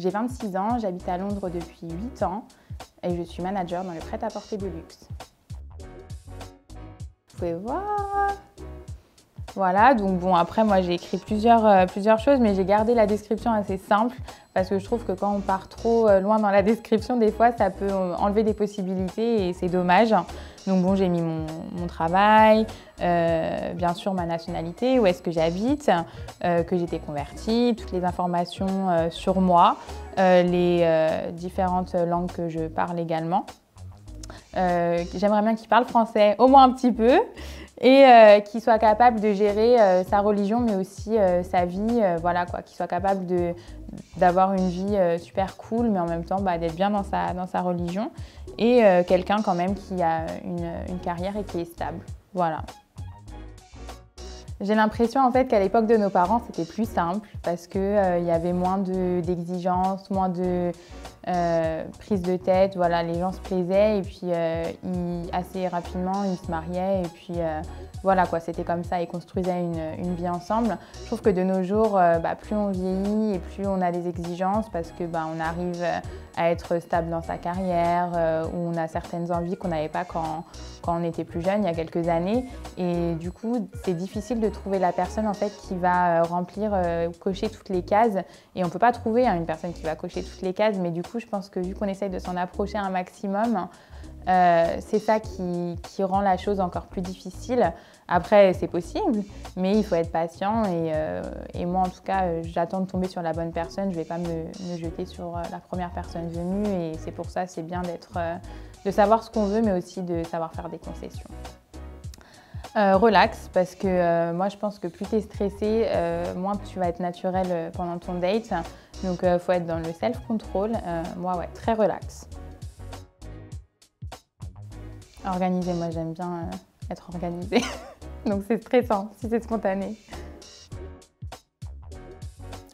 J'ai 26 ans, j'habite à Londres depuis 8 ans et je suis manager dans le prêt-à-porter de luxe. Vous pouvez voir. Voilà, donc bon, après moi j'ai écrit plusieurs choses, mais j'ai gardé la description assez simple parce que je trouve que quand on part trop loin dans la description, des fois ça peut enlever des possibilités et c'est dommage. Donc bon, j'ai mis mon travail, bien sûr ma nationalité, où est-ce que j'habite, que j'étais convertie, toutes les informations sur moi, les différentes langues que je parle également. J'aimerais bien qu'il parle français, au moins un petit peu, et qu'il soit capable de gérer sa religion, mais aussi sa vie, voilà quoi, qu'il soit capable d'avoir une vie super cool, mais en même temps d'être bien dans sa religion, et quelqu'un quand même qui a une carrière et qui est stable, voilà. J'ai l'impression en fait qu'à l'époque de nos parents, c'était plus simple parce qu'il y avait moins d'exigences, moins de prise de tête. Voilà, les gens se plaisaient et puis assez rapidement, ils se mariaient et puis voilà quoi, c'était comme ça, ils construisaient une vie ensemble. Je trouve que de nos jours, plus on vieillit et plus on a des exigences parce que on arrive à être stable dans sa carrière, où on a certaines envies qu'on n'avait pas quand on était plus jeune, il y a quelques années. Et du coup, c'est difficile de trouver la personne en fait qui va remplir, cocher toutes les cases. Et on ne peut pas trouver une personne qui va cocher toutes les cases, mais du coup, je pense que vu qu'on essaye de s'en approcher un maximum, c'est ça qui rend la chose encore plus difficile. Après, c'est possible, mais il faut être patient et moi, en tout cas, j'attends de tomber sur la bonne personne. Je ne vais pas me jeter sur la première personne venue et c'est pour ça, c'est bien de savoir ce qu'on veut, mais aussi de savoir faire des concessions. Relax, parce que moi, je pense que plus tu es stressé, moins tu vas être naturel pendant ton date. Donc, il faut être dans le self-control. Moi, ouais, très relax. Organisé, moi j'aime bien être organisée, donc c'est stressant si c'est spontané.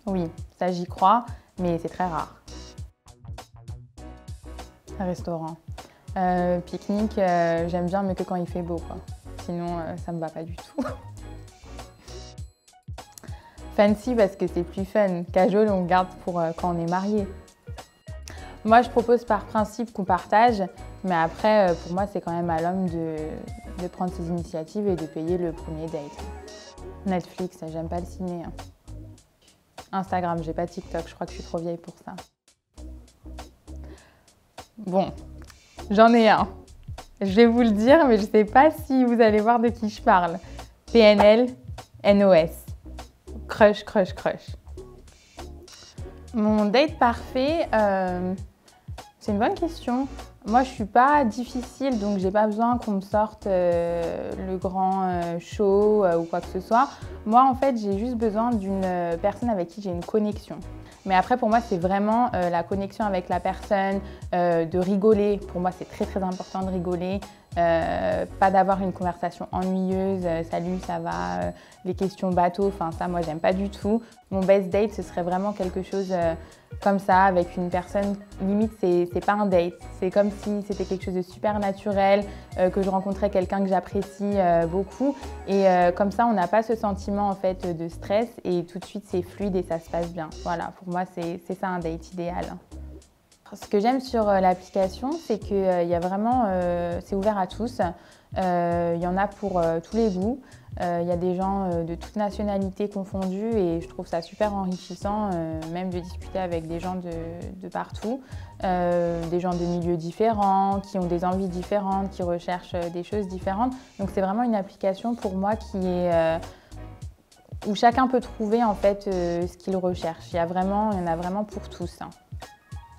Oui, ça j'y crois, mais c'est très rare. Restaurant. Pique-nique, j'aime bien, mais que quand il fait beau, quoi. Sinon, ça me va pas du tout. Fancy parce que c'est plus fun. Casual, on garde pour quand on est marié. Moi, je propose par principe qu'on partage, mais après, pour moi, c'est quand même à l'homme de prendre ses initiatives et de payer le premier date. Netflix, j'aime pas le ciné. Instagram, j'ai pas TikTok, je crois que je suis trop vieille pour ça. Bon, j'en ai un. Je vais vous le dire, mais je sais pas si vous allez voir de qui je parle. PNL, NOS. Crush, crush, crush. Mon date parfait, c'est une bonne question. Moi, je suis pas difficile, donc j'ai pas besoin qu'on me sorte le grand show ou quoi que ce soit. Moi, en fait, j'ai juste besoin d'une personne avec qui j'ai une connexion. Mais après, pour moi, c'est vraiment la connexion avec la personne, de rigoler. Pour moi, c'est très, très important de rigoler. Pas d'avoir une conversation ennuyeuse, salut, ça va, les questions bateau, enfin ça, moi, j'aime pas du tout. Mon best date, ce serait vraiment quelque chose comme ça, avec une personne, limite, c'est pas un date. C'est comme si c'était quelque chose de super naturel, que je rencontrais quelqu'un que j'apprécie beaucoup. Et comme ça, on n'a pas ce sentiment en fait de stress et tout de suite, c'est fluide et ça se passe bien. Voilà, pour moi, c'est ça un date idéal. Ce que j'aime sur l'application, c'est qu'il y a vraiment, c'est ouvert à tous. Il y en a pour tous les goûts. Il y a des gens de toutes nationalités confondues et je trouve ça super enrichissant, même de discuter avec des gens de partout, des gens de milieux différents, qui ont des envies différentes, qui recherchent des choses différentes. Donc c'est vraiment une application pour moi qui est où chacun peut trouver en fait ce qu'il recherche. Il y en a vraiment pour tous.